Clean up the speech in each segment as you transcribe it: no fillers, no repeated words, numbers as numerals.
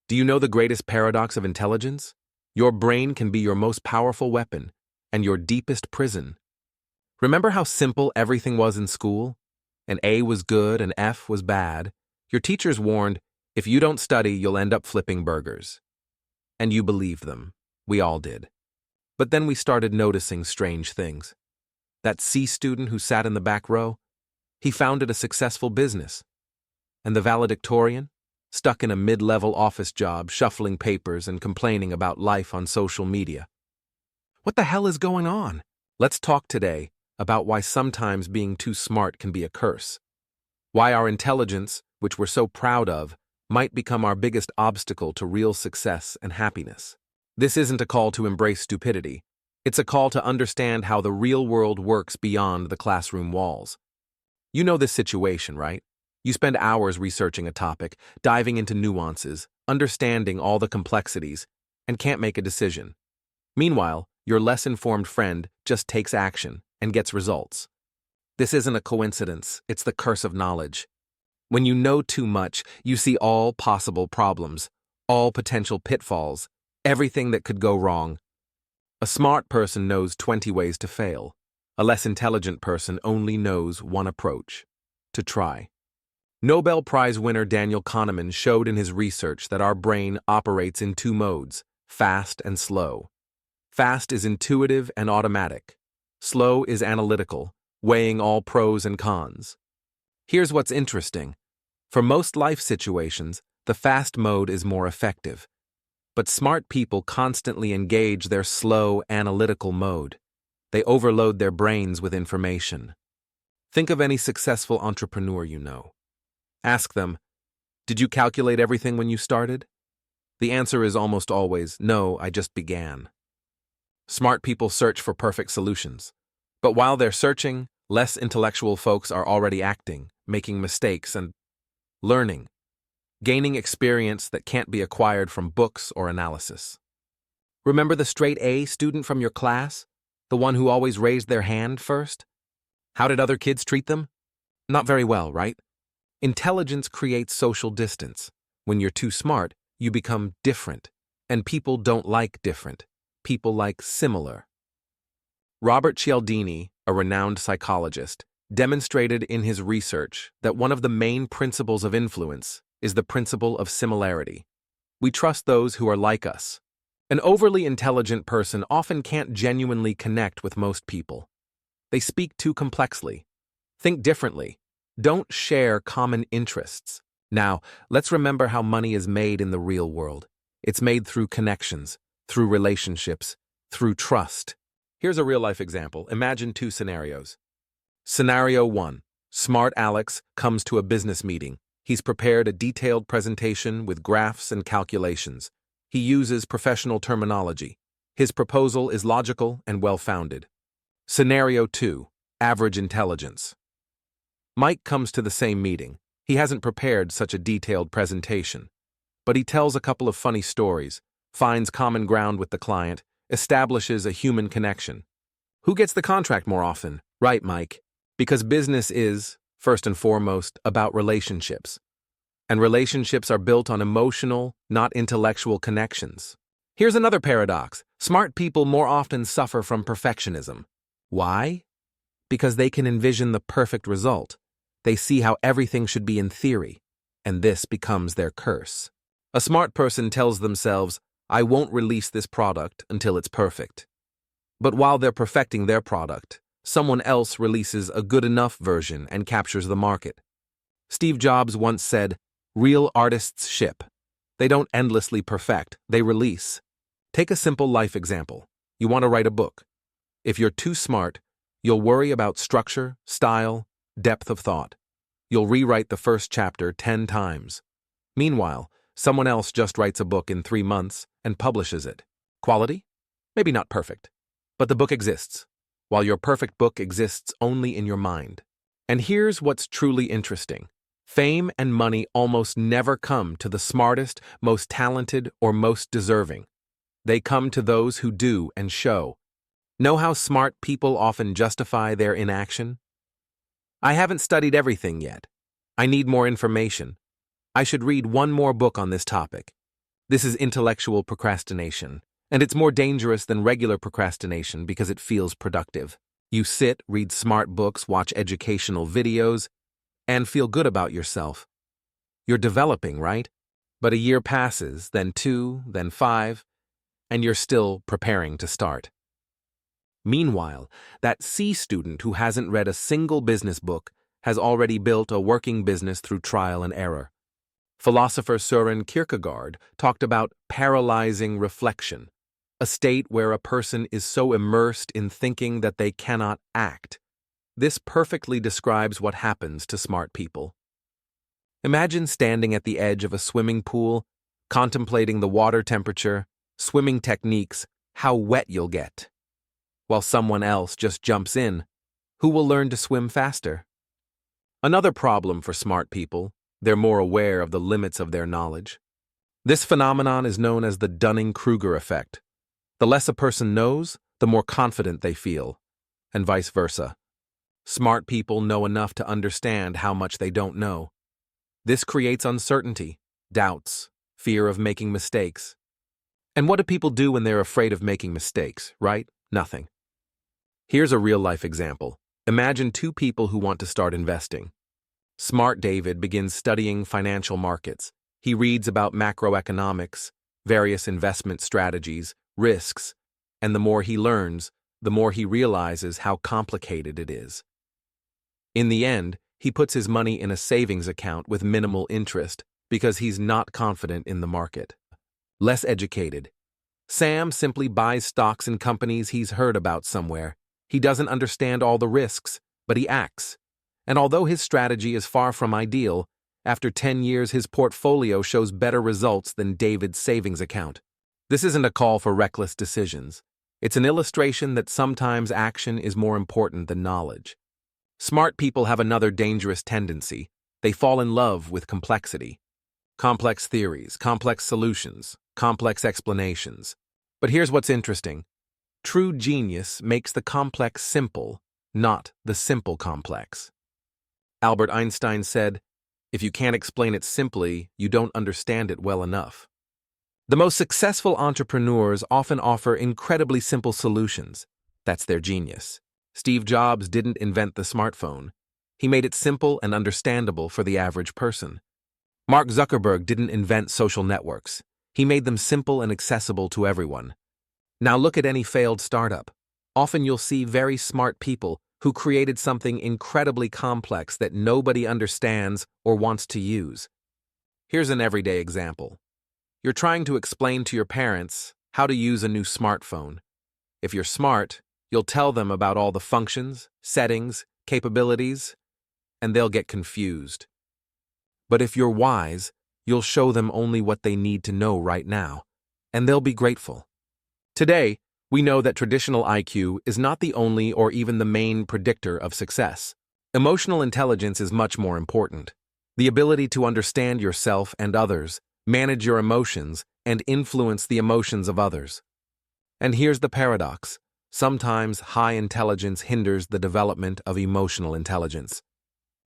Do you know the greatest paradox of intelligence? Your brain can be your most powerful weapon and your deepest prison. Remember how simple everything was in school? An A was good and F was bad. Your teachers warned, if you don't study, you'll end up flipping burgers. And you believed them. We all did. But then we started noticing strange things. That C student who sat in the back row, he founded a successful business. And the valedictorian, stuck in a mid-level office job, shuffling papers and complaining about life on social media. What the hell is going on? Let's talk today about why sometimes being too smart can be a curse. Why our intelligence, which we're so proud of, might become our biggest obstacle to real success and happiness. This isn't a call to embrace stupidity. It's a call to understand how the real world works beyond the classroom walls. You know this situation, right? You spend hours researching a topic, diving into nuances, understanding all the complexities, and can't make a decision. Meanwhile, your less informed friend just takes action and gets results. This isn't a coincidence, it's the curse of knowledge. When you know too much, you see all possible problems, all potential pitfalls, everything that could go wrong. A smart person knows 20 ways to fail. A less intelligent person only knows one approach: to try. Nobel Prize winner Daniel Kahneman showed in his research that our brain operates in two modes, fast and slow. Fast is intuitive and automatic. Slow is analytical, weighing all pros and cons. Here's what's interesting. For most life situations, the fast mode is more effective. But smart people constantly engage their slow, analytical mode. They overload their brains with information. Think of any successful entrepreneur you know. Ask them, did you calculate everything when you started? The answer is almost always, no, I just began. Smart people search for perfect solutions. But while they're searching, less intellectual folks are already acting, making mistakes, and learning, gaining experience that can't be acquired from books or analysis. Remember the straight A student from your class? The one who always raised their hand first? How did other kids treat them? Not very well, right? Intelligence creates social distance. When you're too smart, you become different. And people don't like different. People like similar. Robert Cialdini, a renowned psychologist, demonstrated in his research that one of the main principles of influence is the principle of similarity. We trust those who are like us. An overly intelligent person often can't genuinely connect with most people. They speak too complexly. Think differently. Don't share common interests. Now, let's remember how money is made in the real world. It's made through connections, through relationships, through trust. Here's a real-life example. Imagine two scenarios. Scenario 1. Smart Alex comes to a business meeting. He's prepared a detailed presentation with graphs and calculations. He uses professional terminology. His proposal is logical and well-founded. Scenario 2. Average intelligence. Mike comes to the same meeting. He hasn't prepared such a detailed presentation. But he tells a couple of funny stories, finds common ground with the client, establishes a human connection. Who gets the contract more often? Right, Mike. Because business is, first and foremost, about relationships. And relationships are built on emotional, not intellectual connections. Here's another paradox. Smart people more often suffer from perfectionism. Why? Because they can envision the perfect result. They see how everything should be in theory, and this becomes their curse. A smart person tells themselves, I won't release this product until it's perfect. But while they're perfecting their product, someone else releases a good enough version and captures the market. Steve Jobs once said, real artists ship. They don't endlessly perfect, they release. Take a simple life example. You want to write a book. If you're too smart, you'll worry about structure, style, depth of thought. You'll rewrite the first chapter 10 times. Meanwhile, someone else just writes a book in 3 months and publishes it. Quality? Maybe not perfect. But the book exists, while your perfect book exists only in your mind. And here's what's truly interesting. Fame and money almost never come to the smartest, most talented, or most deserving. They come to those who do and show. Know how smart people often justify their inaction? I haven't studied everything yet. I need more information. I should read one more book on this topic. This is intellectual procrastination, and it's more dangerous than regular procrastination because it feels productive. You sit, read smart books, watch educational videos, and feel good about yourself. You're developing, right? But a year passes, then 2, then 5, and you're still preparing to start. Meanwhile, that C student who hasn't read a single business book has already built a working business through trial and error. Philosopher Søren Kierkegaard talked about paralyzing reflection, a state where a person is so immersed in thinking that they cannot act. This perfectly describes what happens to smart people. Imagine standing at the edge of a swimming pool, contemplating the water temperature, swimming techniques, how wet you'll get. While someone else just jumps in, who will learn to swim faster? Another problem for smart people, they're more aware of the limits of their knowledge. This phenomenon is known as the Dunning-Kruger effect. The less a person knows, the more confident they feel, and vice versa. Smart people know enough to understand how much they don't know. This creates uncertainty, doubts, fear of making mistakes. And what do people do when they're afraid of making mistakes, right? Nothing. Here's a real-life example. Imagine two people who want to start investing. Smart David begins studying financial markets. He reads about macroeconomics, various investment strategies, risks, and the more he learns, the more he realizes how complicated it is. In the end, he puts his money in a savings account with minimal interest because he's not confident in the market. Less educated. Sam simply buys stocks in companies he's heard about somewhere. He doesn't understand all the risks, but he acts. And although his strategy is far from ideal, after 10 years his portfolio shows better results than David's savings account. This isn't a call for reckless decisions. It's an illustration that sometimes action is more important than knowledge. Smart people have another dangerous tendency. They fall in love with complexity. Complex theories, complex solutions, complex explanations. But here's what's interesting. True genius makes the complex simple, not the simple complex. Albert Einstein said, "If you can't explain it simply, you don't understand it well enough." The most successful entrepreneurs often offer incredibly simple solutions. That's their genius. Steve Jobs didn't invent the smartphone. He made it simple and understandable for the average person. Mark Zuckerberg didn't invent social networks. He made them simple and accessible to everyone. Now look at any failed startup. Often you'll see very smart people who created something incredibly complex that nobody understands or wants to use. Here's an everyday example. You're trying to explain to your parents how to use a new smartphone. If you're smart, you'll tell them about all the functions, settings, capabilities, and they'll get confused. But if you're wise, you'll show them only what they need to know right now, and they'll be grateful. Today, we know that traditional IQ is not the only or even the main predictor of success. Emotional intelligence is much more important. The ability to understand yourself and others, manage your emotions, and influence the emotions of others. And here's the paradox. Sometimes high intelligence hinders the development of emotional intelligence.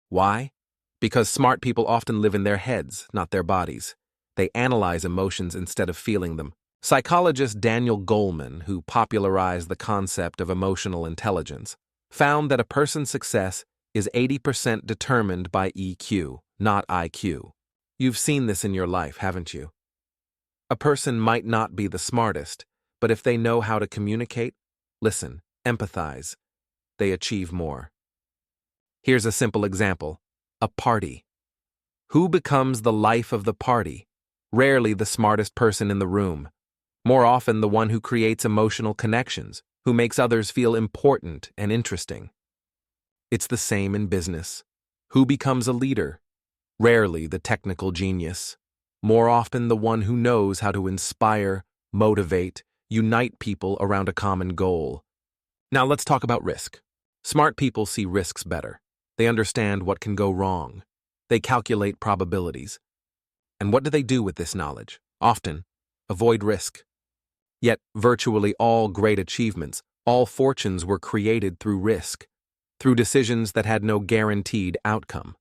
Why? Because smart people often live in their heads, not their bodies. They analyze emotions instead of feeling them. Psychologist Daniel Goleman, who popularized the concept of emotional intelligence, found that a person's success is 80% determined by EQ, not IQ. You've seen this in your life, haven't you? A person might not be the smartest, but if they know how to communicate, listen, empathize, they achieve more. Here's a simple example. A party. Who becomes the life of the party? Rarely the smartest person in the room. More often the one who creates emotional connections, who makes others feel important and interesting. It's the same in business. Who becomes a leader? Rarely the technical genius. More often the one who knows how to inspire, motivate, unite people around a common goal. Now let's talk about risk. Smart people see risks better. They understand what can go wrong. They calculate probabilities. And what do they do with this knowledge? Often, avoid risk. Yet, virtually all great achievements, all fortunes were created through risk, through decisions that had no guaranteed outcome.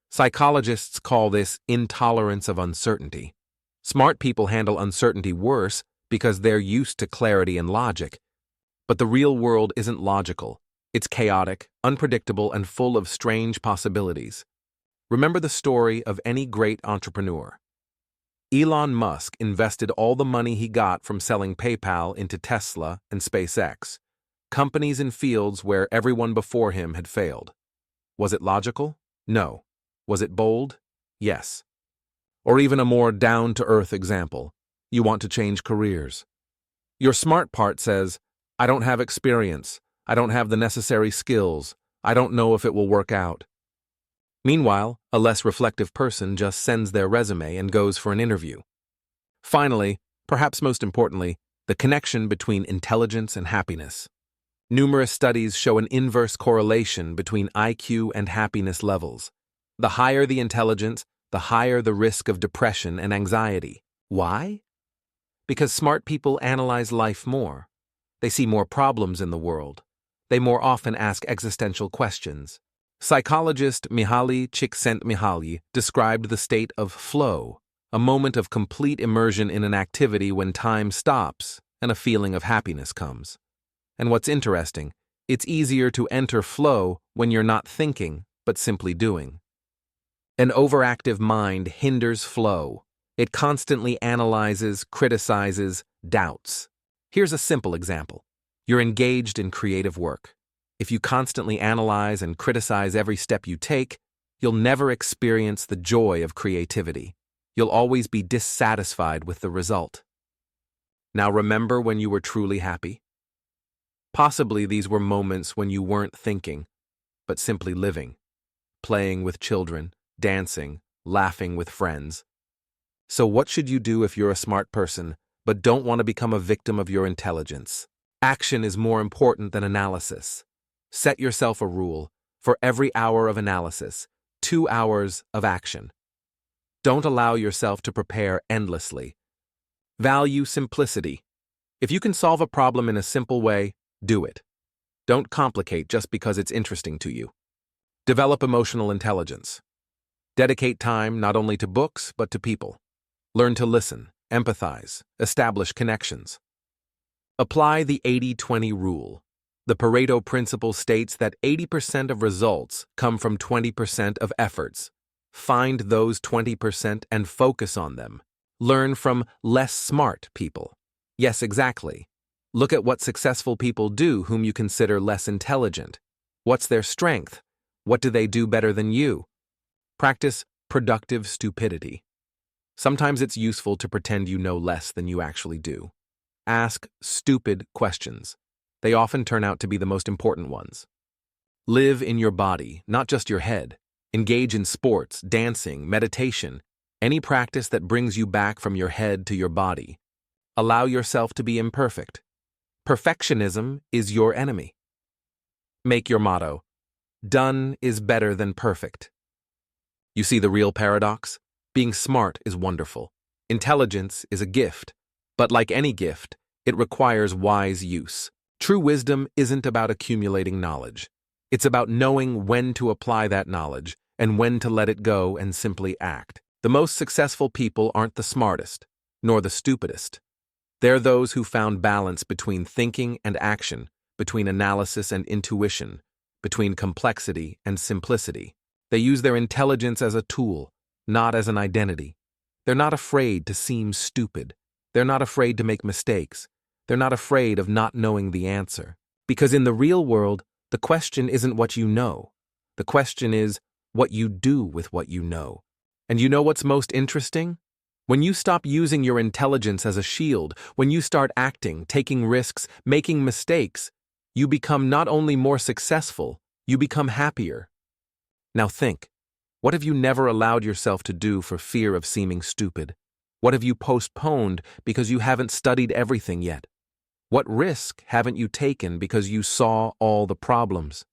Psychologists call this intolerance of uncertainty. Smart people handle uncertainty worse because they're used to clarity and logic. But the real world isn't logical. It's chaotic, unpredictable, and full of strange possibilities. Remember the story of any great entrepreneur. Elon Musk invested all the money he got from selling PayPal into Tesla and SpaceX, companies in fields where everyone before him had failed. Was it logical? No. Was it bold? Yes. Or even a more down-to-earth example. You want to change careers. Your smart part says, I don't have experience. I don't have the necessary skills. I don't know if it will work out. Meanwhile, a less reflective person just sends their resume and goes for an interview. Finally, perhaps most importantly, the connection between intelligence and happiness. Numerous studies show an inverse correlation between IQ and happiness levels. The higher the intelligence, the higher the risk of depression and anxiety. Why? Because smart people analyze life more. They see more problems in the world. They more often ask existential questions. Psychologist Mihaly Csikszentmihalyi described the state of flow, a moment of complete immersion in an activity when time stops and a feeling of happiness comes. And what's interesting, it's easier to enter flow when you're not thinking, but simply doing. An overactive mind hinders flow. It constantly analyzes, criticizes, doubts. Here's a simple example. You're engaged in creative work. If you constantly analyze and criticize every step you take, you'll never experience the joy of creativity. You'll always be dissatisfied with the result. Now remember when you were truly happy? Possibly these were moments when you weren't thinking, but simply living, playing with children, dancing, laughing with friends. So what should you do if you're a smart person, but don't want to become a victim of your intelligence? Action is more important than analysis. Set yourself a rule. For every hour of analysis, 2 hours of action. Don't allow yourself to prepare endlessly. Value simplicity. If you can solve a problem in a simple way, do it. Don't complicate just because it's interesting to you. Develop emotional intelligence. Dedicate time not only to books, but to people. Learn to listen, empathize, establish connections. Apply the 80-20 rule. The Pareto principle states that 80% of results come from 20% of efforts. Find those 20% and focus on them. Learn from less smart people. Yes, exactly. Look at what successful people do whom you consider less intelligent. What's their strength? What do they do better than you? Practice productive stupidity. Sometimes it's useful to pretend you know less than you actually do. Ask stupid questions. They often turn out to be the most important ones. Live in your body, not just your head. Engage in sports, dancing, meditation, any practice that brings you back from your head to your body. Allow yourself to be imperfect. Perfectionism is your enemy. Make your motto, done is better than perfect. You see the real paradox? Being smart is wonderful. Intelligence is a gift. But like any gift, it requires wise use. True wisdom isn't about accumulating knowledge. It's about knowing when to apply that knowledge and when to let it go and simply act. The most successful people aren't the smartest, nor the stupidest. They're those who found balance between thinking and action, between analysis and intuition, between complexity and simplicity. They use their intelligence as a tool, not as an identity. They're not afraid to seem stupid. They're not afraid to make mistakes. They're not afraid of not knowing the answer. Because in the real world, the question isn't what you know. The question is what you do with what you know. And you know what's most interesting? When you stop using your intelligence as a shield, when you start acting, taking risks, making mistakes, you become not only more successful, you become happier. Now think, what have you never allowed yourself to do for fear of seeming stupid? What have you postponed because you haven't studied everything yet? What risk haven't you taken because you saw all the problems?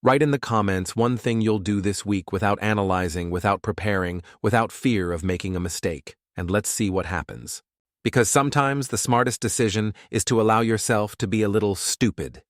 Write in the comments one thing you'll do this week without analyzing, without preparing, without fear of making a mistake, and let's see what happens. Because sometimes the smartest decision is to allow yourself to be a little stupid.